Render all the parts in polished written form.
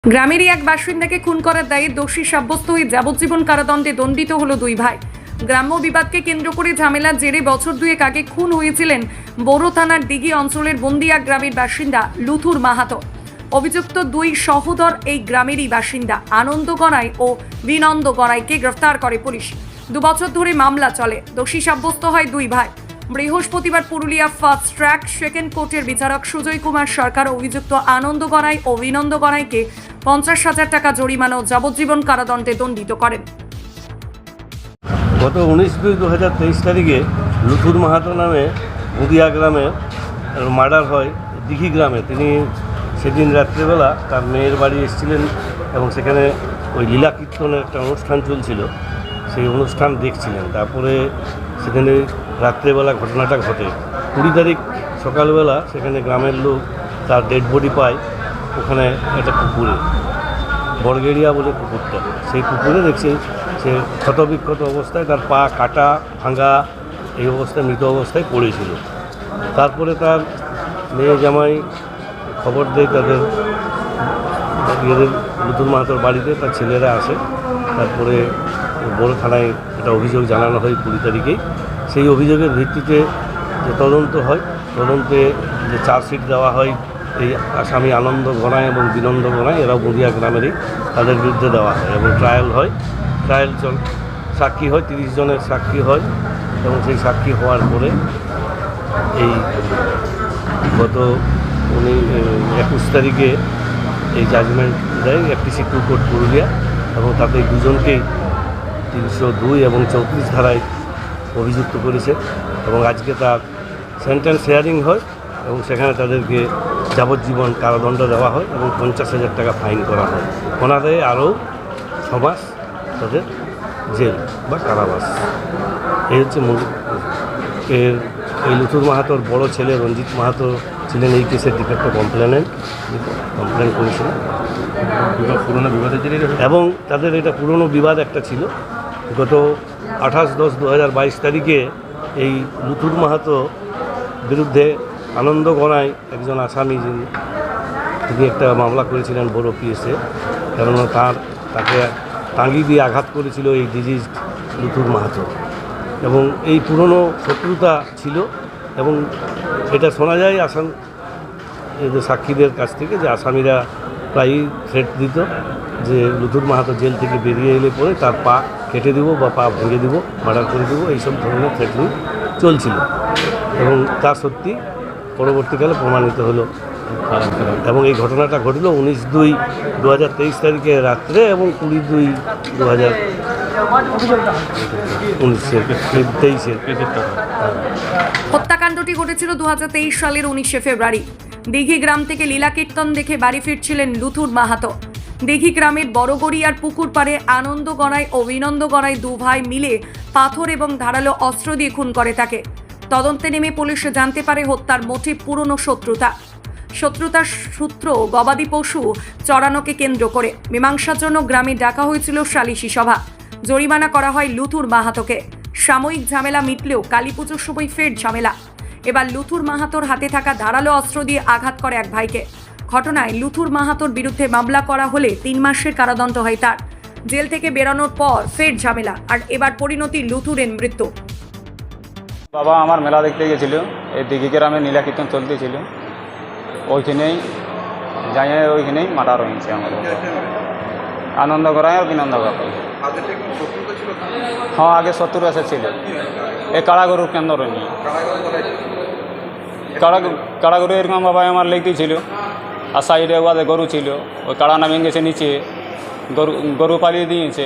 গ্রামেরই এক বাসিন্দাকে খুন করার দায়ে দোষী সাব্যস্ত হয়ে যাবজ্জীবন কারাদণ্ডে দণ্ডিত হলো দুই ভাই। গ্রাম্য বিবাদকে কেন্দ্র করে ঝামেলার জেরে বছর দুয়েক আগে খুন হয়েছিলেন বোরো থানার দিঘি অঞ্চলের বন্দিয়া গ্রামের বাসিন্দা লুথুর মাহাতো। অভিযুক্ত দুই সহোদর এই গ্রামেরই বাসিন্দা আনন্দ গড়াই ও বিনন্দ গড়াইকে গ্রেফতার করে পুলিশ। 2 বছর ধরে মামলা চলে। দোষী সাব্যস্ত হয় দুই ভাই। বৃহস্পতিবার পুরুলিয়া ফার্স্ট ট্র্যাক সেকেন্ড কোর্টের বিচারক সুজয় কুমার সরকার অভিযুক্ত আনন্দ গড়াই ও বিনন্দ গড়াইকে 50,000 টাকা জরিমানা ও যাবজ্জীবন কারাদণ্ডে দণ্ডিত করেন। গত 19/2/2023 তারিখে লুথুর মাহাতো নামে বুদিয়া গ্রামে মার্ডার হয় দিঘি গ্রামে। তিনি সেদিন রাত্রেবেলা তার মেয়ের বাড়ি এসেছিলেন এবং সেখানে ওই লীলা কীর্তনের একটা অনুষ্ঠান চলছিল, সেই অনুষ্ঠান দেখছিলেন। তারপরে সেখানে রাত্রেবেলা ঘটনাটা ঘটে। 20 তারিখ সকালবেলা সেখানে গ্রামের লোক তার ডেড বডি পায় ওখানে একটা পুকুরে, বড়গেড়িয়া বলে পুকুরটা। সেই পুকুরে দেখছি সে ক্ষতবিক্ষত অবস্থায়, তার পা কাটা ভাঙা এই অবস্থায় মৃত অবস্থায় পড়েছিল। তারপরে তার মেয়ে জামাই খবর দেয় তাদের ইয়েদের লুথুর মাহাতোর বাড়িতে, তার ছেলেরা আসে। তারপরে বড় থানায় একটা অভিযোগ জানানো হয় 20 তারিখেই। সেই অভিযোগের ভিত্তিতে যে তদন্ত হয়, তদন্তে যে চার্জশিট দেওয়া হয় এই আসামি আনন্দ গড়াই এবং বিনন্দ গড়াই, এরাও বুদিয়া গ্রামেরই, তাদের বিরুদ্ধে দেওয়া হয় এবং ট্রায়াল হয়। ট্রায়াল সাক্ষী হয়, 30 জনের সাক্ষী হয় এবং সেই সাক্ষী হওয়ার পরে এই গত 21 তারিখে এই জাজমেন্ট দেয় এফটিসি 2 কোর্ট পুরুলিয়া, এবং তাতে দুজনকেই 302 এবং 34 ধারায় অভিযুক্ত করেছে এবং আজকে তার সেন্টেন্স হিয়ারিং হয় এবং সেখানে তাদেরকে যাবজ্জীবন কারাদণ্ড দেওয়া হয় এবং 50,000 টাকা ফাইন করা হয়। ওনাদের আরও 6 মাস তাদের জেল বা কারাবাস। এই হচ্ছে মূল। এই লুথুর মাহাতোর বড় ছেলে রঞ্জিত মাহাতো ছিলেন এই কেসের ডিফেক্ট কমপ্লেন করেছিলেন পুরনো বিবাদের জন্য, এবং তাদের এটা পুরনো বিবাদ একটা ছিল। গত 28/10/2022 তারিখে এই লুথুর মাহাতো বিরুদ্ধে আনন্দ গড়াই একজন আসামি, তিনি একটা মামলা করেছিলেন বড় পিএসে, কারণ তাকে টাঙ্গি দিয়ে আঘাত করেছিল এই ডিজিজ লুথুর মাহাতো, এবং এই পুরনো শত্রুতা ছিল। এবং এটা শোনা যায় এদের সাক্ষীদের কাছ থেকে যে আসামিরা প্রায়ই থ্রেট দিত যে লুথুর মাহাতো জেল থেকে বেরিয়ে এলে পরে তার পা কেটে দেবো বা পা ভেঙে দেবো, মার্ডার করে দেবো, এইসব ধরনের থ্রেটনিং চলছিল এবং তা সত্যি পরবর্তীকালে প্রমাণিত হলো। এবং এই ঘটনাটা ঘটল 19/2/2023 তারিখে রাত্রে এবং 20/2/2023 হত্যাকাণ্ডটি ঘটেছিল 2023 সালের 19 ফেব্রুয়ারি। দিঘি গ্রাম থেকে লীলা কীর্তন দেখে বাড়ি ফিরছিলেন লুথুর মাহাতো। দিঘি গ্রামের বড়গড়িয়ার পুকুর পাড়ে আনন্দ গড়াই ও বিনন্দ গড়াই দু ভাই মিলে পাথর এবং ধারালো অস্ত্র দিয়ে খুন করে তাকে। তদন্তে নেমে পুলিশ জানতে পারে হত্যার মোটিভ পুরনো শত্রুতার সূত্র গবাদি পশু চড়ানোকে কেন্দ্র করে। মীমাংসার জন্য গ্রামে ডাকা হয়েছিল সালিশি সভা। জরিমানা করা হয় লুথুর মাহাতোকে। সাময়িক ঝামেলা মিটলেও কালীপুজোর সময় ফের ঝামেলা। এবার লুথুর মাহাতোর হাতে থাকা ধারালো অস্ত্র দিয়ে আঘাত করে এক ভাইকে। ঘটনায় লুথুর মাহাতোর বিরুদ্ধে মামলা করা হলে 3 মাসের কারাদণ্ড হয় তার। জেল থেকে বেরোনোর পর ফের ঝামেলা, আর এবার পরিণতি লুথুরের মৃত্যু। বাবা আমার মেলা দেখতে গেছিল, এই দিঘি গ্রামে নীলা কীর্তন চলতেছিল, ওইখানেই ওইখানেই মার্ডার হয়েছে আমার আনন্দ গড়াই আর বিনন্দ গড়াই। হ্যাঁ, আগে 70 বছর ছিল। এই কাড়াগরুর কেন্দ্র নিয়ে কাড়াগরু এরকম বাবা আমার লেগেছিল, আর সাইডে ওদের গরু ছিল, ওই কাড়া নামে গেছে নিচে, গরু পালিয়ে দিয়েছে,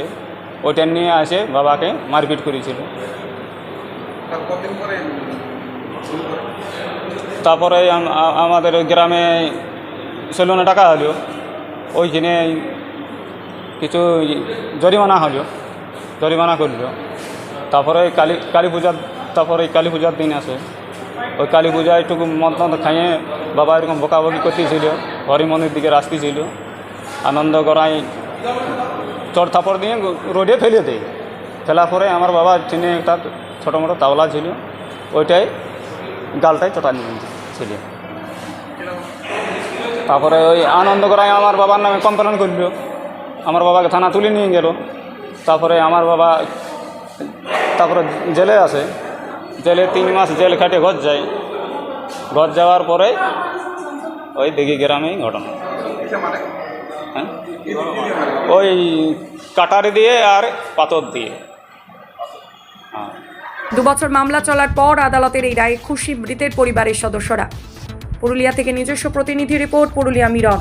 ওইটা নিয়ে আসে বাবাকে মারপিট করেছিল। তারপরে আমাদের গ্রামে সেলুনে টাকা হলো, ওইখানে কিছু জরিমানা করলো। তারপরে কালী পূজার দিন আসে, ওই কালী পূজা একটু মদ খাইয়ে বাবা এরকম বকাবকি করতেছিল, হরি মন্দির দিকে আসতেছিল। আনন্দ গড়াই চড় থাপড় দিয়ে রোডে ফেলে দেয়। ফেলার পরে আমার বাবা চিনে একটা ছোটো মোটো তাওলা ছিল, ওইটাই গালটাই চটা নিয়ে ছিল। তারপরে ওই আনন্দ করায় আমার বাবার নামে কমপ্লেন করলো, আমার বাবাকে থানা তুলে নিয়ে গেল। তারপরে আমার বাবা তারপরে জেলে আছে, জেলে 3 মাস জেল খাটে ঘর যায়। ঘর যাওয়ার পরে ওই দিঘি গ্রামেই ঘটনা। হ্যাঁ, ওই কাটারি দিয়ে আর পাথর দিয়ে। হ্যাঁ, 2 বছর মামলা চলার পর আদালতের এই রায়ে খুশি মৃতের পরিবারের সদস্যরা। পুরুলিয়া থেকে নিজস্ব প্রতিনিধি রিপোর্ট, পুরুলিয়া মিরর।